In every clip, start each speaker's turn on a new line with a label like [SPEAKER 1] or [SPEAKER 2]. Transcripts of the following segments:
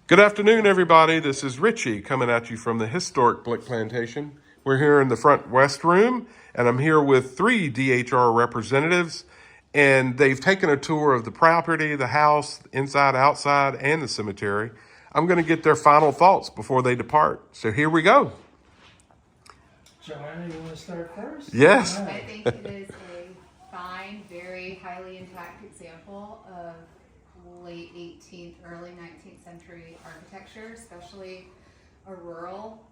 [SPEAKER 1] Good afternoon, everybody. This is Richie coming at you from the historic Blick Plantation. We're here in the front west room, and I'm here with 3 DHR representatives, and they've taken a tour of the property, the house, inside, outside, and the cemetery. I'm going to get their final thoughts before they depart. So here we go.
[SPEAKER 2] Joanna, you want to start first?
[SPEAKER 1] Yes.
[SPEAKER 3] I think it is a fine, very highly intact example of late 18th, early 19th century architecture, especially a rural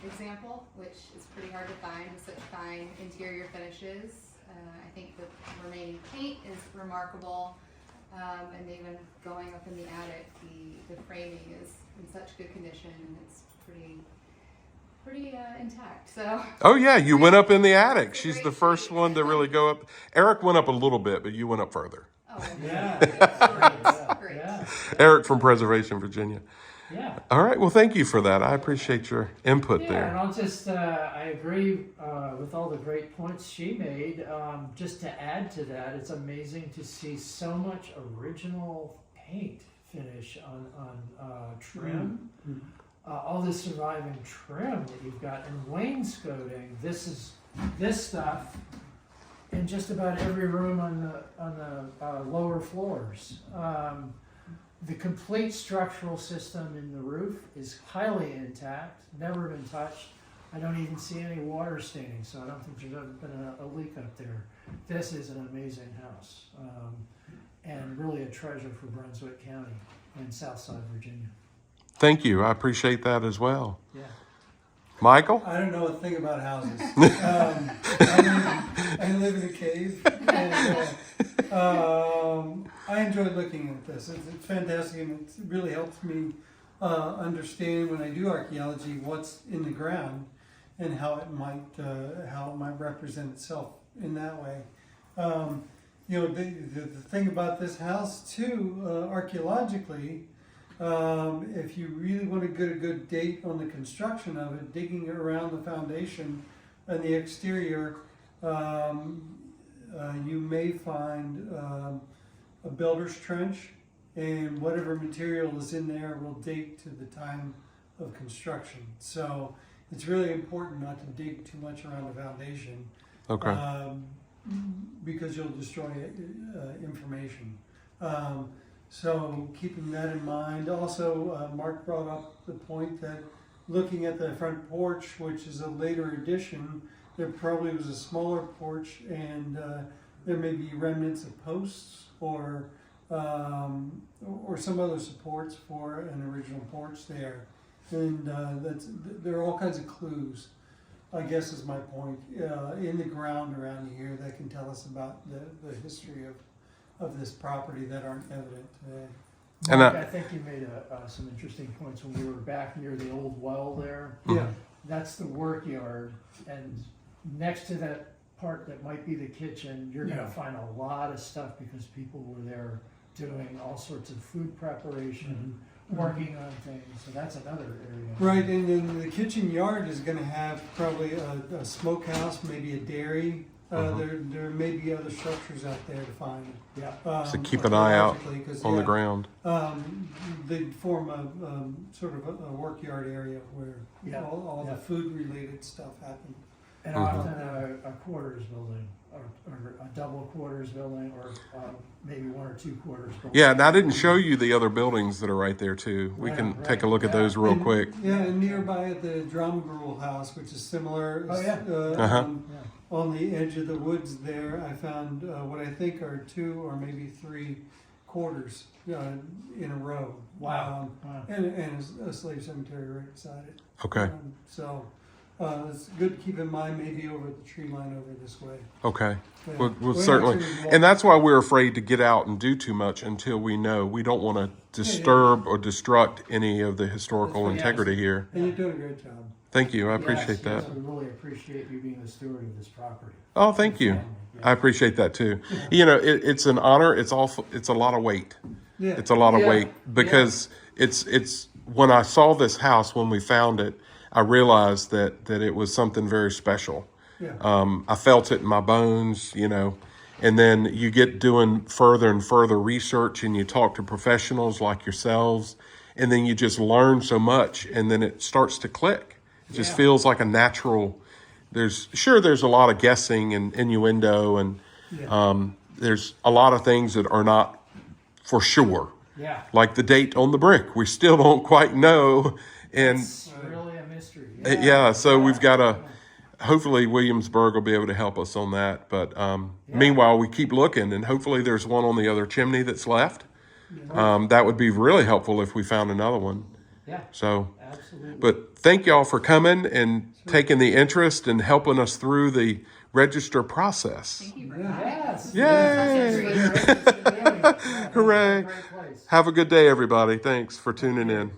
[SPEAKER 3] example, which is pretty hard to find with such fine interior finishes. I think the remaining paint is remarkable, and even going up in the attic, the framing is in such good condition, and it's pretty intact. So.
[SPEAKER 1] Oh, yeah, you went up in the attic. She's the first one to really go up. Eric went up a little bit, but you went up further.
[SPEAKER 3] Oh,
[SPEAKER 2] Yeah.
[SPEAKER 3] great.
[SPEAKER 2] Yeah.
[SPEAKER 1] Eric from Preservation, Virginia.
[SPEAKER 2] Yeah.
[SPEAKER 1] All right, well, thank you for that. I appreciate your input
[SPEAKER 2] Yeah,
[SPEAKER 1] there.
[SPEAKER 2] and I'll just, I agree with all the great points she made. Just to add to that, it's amazing to see so much original paint finish on trim.
[SPEAKER 4] Mm-hmm.
[SPEAKER 2] All this surviving trim that you've got, and wainscoting. This stuff in just about every room on the lower floors. The complete structural system in the roof is highly intact, never been touched. I don't even see any water staining, so I don't think there's ever been a leak up there. This is an amazing house, and really a treasure for Brunswick County and Southside Virginia.
[SPEAKER 1] Thank you. I appreciate that as well.
[SPEAKER 2] Yeah.
[SPEAKER 1] Michael?
[SPEAKER 4] I don't know a thing about houses. I live in a cave, and I enjoy looking at this. It's fantastic, and it really helps me understand when I do archaeology what's in the ground and how it might represent itself in that way. The thing about this house too, archaeologically. If you really want to get a good date on the construction of it, digging around the foundation and the exterior, you may find a builder's trench, and whatever material is in there will date to the time of construction. So it's really important not to dig too much around the foundation,
[SPEAKER 1] Okay.
[SPEAKER 4] because you'll destroy information. So keeping that in mind. Also, Marc brought up the point that looking at the front porch, which is a later addition, there probably was a smaller porch, and there may be remnants of posts or some other supports for an original porch there. And there are all kinds of clues, I guess is my point, in the ground around here that can tell us about the history of this property that aren't evident today.
[SPEAKER 1] And
[SPEAKER 2] Mark, I think you made some interesting points when we were back near the old well there.
[SPEAKER 4] Yeah.
[SPEAKER 2] That's the work yard, and next to that part that might be the kitchen, you're going to find a lot of stuff because people were there doing all sorts of food preparation, working on things. So that's another area.
[SPEAKER 4] Right, and then the kitchen yard is going to have probably a smokehouse, maybe a dairy. There may be other structures out there to find.
[SPEAKER 2] Yeah.
[SPEAKER 1] So keep an eye out on the ground.
[SPEAKER 4] They form a sort of a work yard area where all the food related stuff happens.
[SPEAKER 2] And often a quarters building, or a double quarters building, or maybe 1 or 2 quarters building.
[SPEAKER 1] Yeah, and I didn't show you the other buildings that are right there too. We can take a look at those real quick.
[SPEAKER 4] Yeah, and nearby at the drum gruel house, which is similar.
[SPEAKER 2] Oh, yeah.
[SPEAKER 4] On the edge of the woods there, I found what I think are 2 or maybe 3 quarters in a row.
[SPEAKER 2] Wow.
[SPEAKER 4] And a slave cemetery right beside it.
[SPEAKER 1] Okay.
[SPEAKER 4] So it's good to keep in mind, maybe over the tree line over this way.
[SPEAKER 1] Okay.
[SPEAKER 4] Yeah.
[SPEAKER 1] Well, certainly. And that's why we're afraid to get out and do too much until we know. We don't want to disturb or destruct any of the historical integrity here.
[SPEAKER 4] And you're doing a great job.
[SPEAKER 1] Thank you. I appreciate that.
[SPEAKER 2] Yes, we really appreciate you being the steward of this property.
[SPEAKER 1] Oh, thank you. I appreciate that too. You know, it's an honor. It's a lot of weight.
[SPEAKER 4] Yeah.
[SPEAKER 1] It's a lot of weight because it's when I saw this house, when we found it, I realized that it was something very special.
[SPEAKER 4] Yeah.
[SPEAKER 1] I felt it in my bones, you know, And then you get doing further and further research and you talk to professionals like yourselves, and then you just learn so much, and then it starts to click. It just
[SPEAKER 2] Yeah.
[SPEAKER 1] feels like a natural, there's a lot of guessing and innuendo, and there's a lot of things that are not for sure.
[SPEAKER 2] Yeah.
[SPEAKER 1] Like the date on the brick. We still don't quite know. And
[SPEAKER 2] It's really a mystery.
[SPEAKER 1] so we've got to, hopefully Williamsburg will be able to help us on that. But meanwhile, we keep looking, and hopefully there's one on the other chimney that's left. That would be really helpful if we found another one.
[SPEAKER 2] Yeah.
[SPEAKER 1] So,
[SPEAKER 2] Absolutely.
[SPEAKER 1] but thank y'all for coming and taking the interest and helping us through the register process.
[SPEAKER 3] Thank you for
[SPEAKER 2] Yes.
[SPEAKER 1] Yay!
[SPEAKER 2] Yes.
[SPEAKER 1] Hooray.
[SPEAKER 2] Great place.
[SPEAKER 1] Have a good day, everybody. Thanks for tuning in.